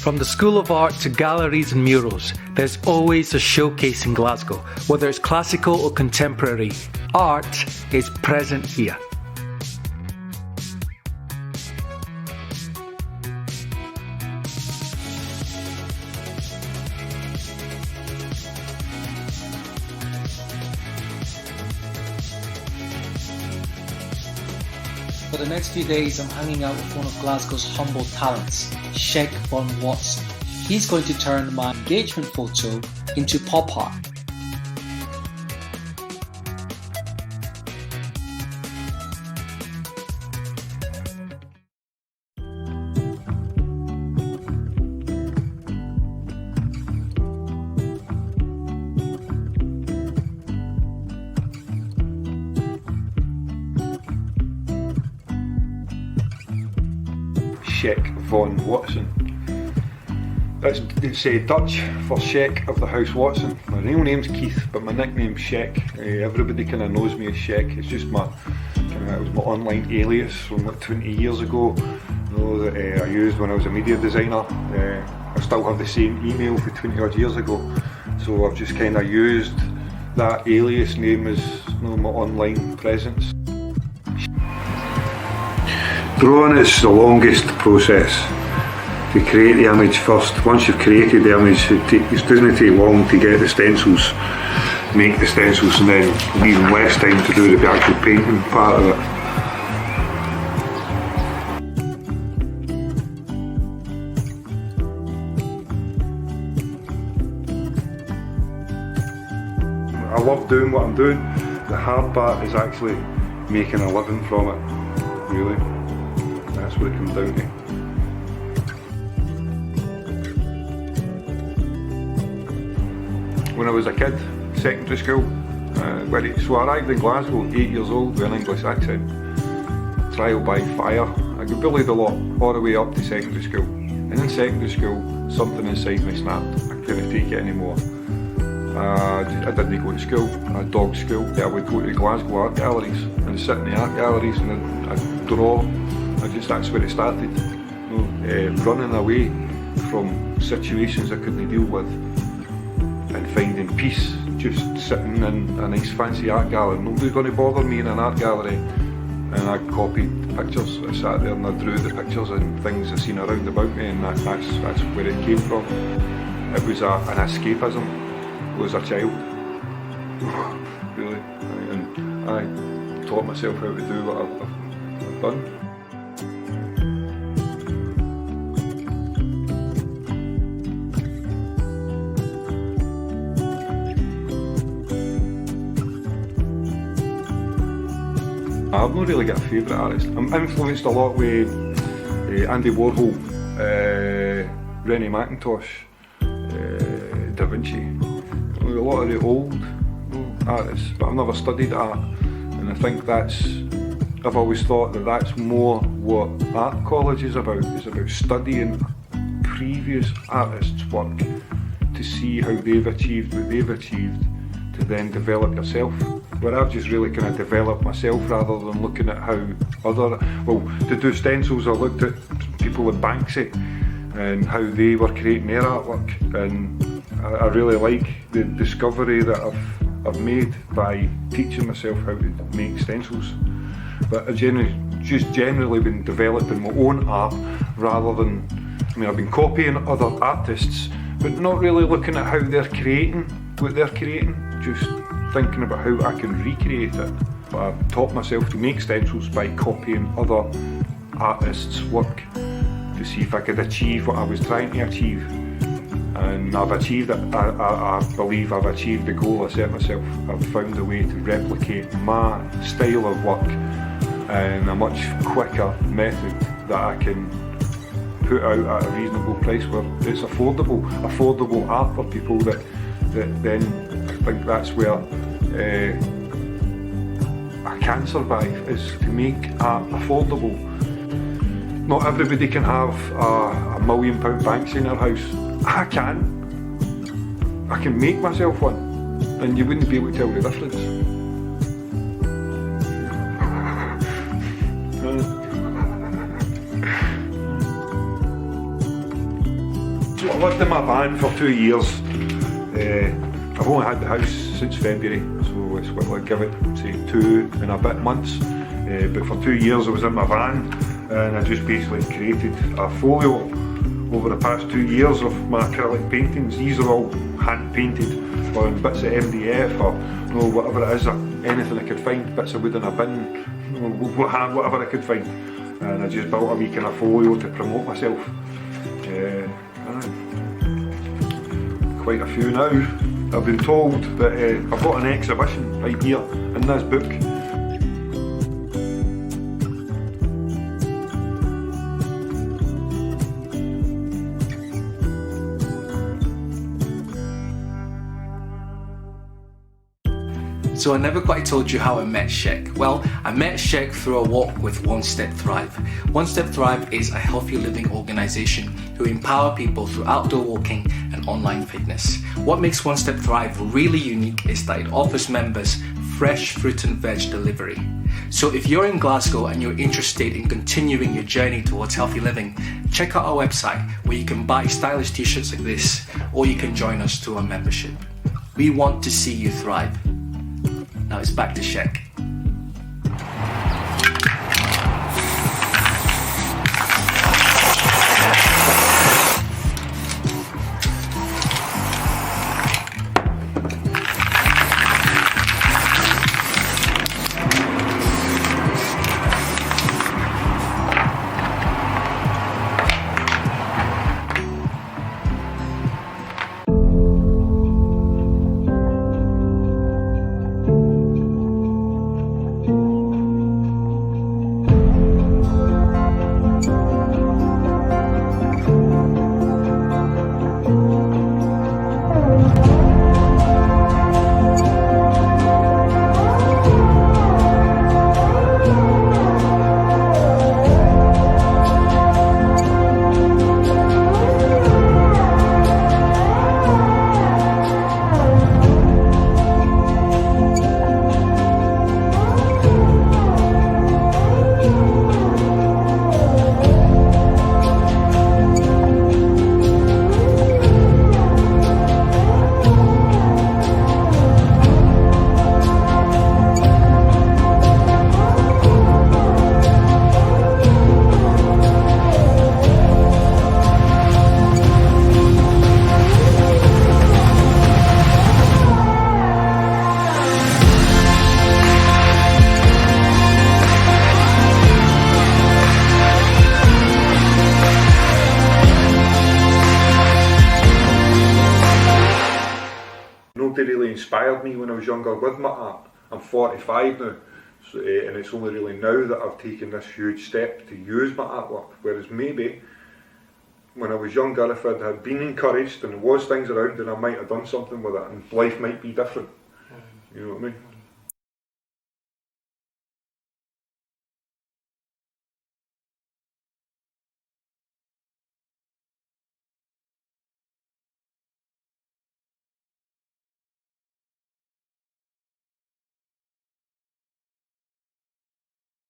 From the School of Art to galleries and murals, there's always a showcase in Glasgow. Whether it's classical or contemporary, art is present here. For the next few days, I'm hanging out with one of Glasgow's humble talents, Shek Von Watson. He's going to turn my engagement photo into pop art. Shek Von Watson. It's Dutch for Shek of the House Watson. My real name's Keith, but my nickname's Shek. Everybody kind of knows me as Shek. It's just it was my online alias from like 20 years ago. That I used when I was a media designer. I still have the same email for 20 odd years ago. So I've just kind of used that alias name as my online presence. Drawing is the longest process. To create the image first. Once you've created the image, it doesn't take long to get the stencils, make the stencils, and then even less time to do the actual painting part of it. I love doing what I'm doing. The hard part is actually making a living from it, really. That's what it comes down to. When I was a kid, secondary school, so I arrived in Glasgow, 8 years old, with an English accent. Trial by fire. I got bullied a lot, all the way up to secondary school. And in secondary school, something inside me snapped. I couldn't take it anymore. I didn't go to school, I had dog school. I would go to Glasgow art galleries and sit in the art galleries and I'd draw. That's where it started. Running away from situations I couldn't deal with and finding peace just sitting in a nice fancy art gallery. Nobody's going to bother me in an art gallery. And I copied pictures. I sat there and I drew the pictures and things I seen around about me, and that's where it came from. It was an escapism as a child, really. And I taught myself how to do what I've done. I've not really got a favourite artist. I'm influenced a lot with Andy Warhol, Rennie Mackintosh, Da Vinci. A lot of the old artists, but I've never studied art, and I think I've always thought that that's more what art college is about. It's about studying previous artists' work to see how they've achieved what they've achieved, to then develop yourself. Where I've just really kind of developed myself rather than looking at how to do stencils, I looked at people like Banksy and how they were creating their artwork, and I really like the discovery that I've made by teaching myself how to make stencils. But I've generally been developing my own art rather than, I've been copying other artists, but not really looking at how they're creating what they're creating, just thinking about how I can recreate it. But I've taught myself to make stencils by copying other artists' work to see if I could achieve what I was trying to achieve. And I've achieved it. I believe I've achieved the goal I set myself. I've found a way to replicate my style of work in a much quicker method that I can put out at a reasonable price where it's affordable art for people that then I think that's where I can survive, is to make art affordable. Not everybody can have a £1 million Banksy in their house. I can make myself one, and you wouldn't be able to tell the difference. I lived in my van for 2 years. I've only had the house since February, so it's what I give it, say 2 and a bit months. But for 2 years I was in my van, and I just basically created a folio over the past 2 years of my acrylic paintings. These are all hand painted on bits of MDF or whatever it is, or anything I could find, bits of wood in a bin, whatever I could find. And I just built a wee kind of folio to promote myself. Quite a few now. I've been told that I've got an exhibition right here in this book. So I never quite told you how I met Shek. Well, I met Shek through a walk with One Step Thrive. One Step Thrive is a healthy living organisation who empower people through outdoor walking and online fitness. What makes One Step Thrive really unique is that it offers members fresh fruit and veg delivery. So if you're in Glasgow and you're interested in continuing your journey towards healthy living, check out our website where you can buy stylish t-shirts like this, or you can join us through our membership. We want to see you thrive. Now it's back to Shek. Nobody really inspired me when I was younger with my art. I'm 45 now, so, and it's only really now that I've taken this huge step to use my artwork, whereas maybe when I was younger, if I had been encouraged and there was things around, then I might have done something with it and life might be different. You know what I mean?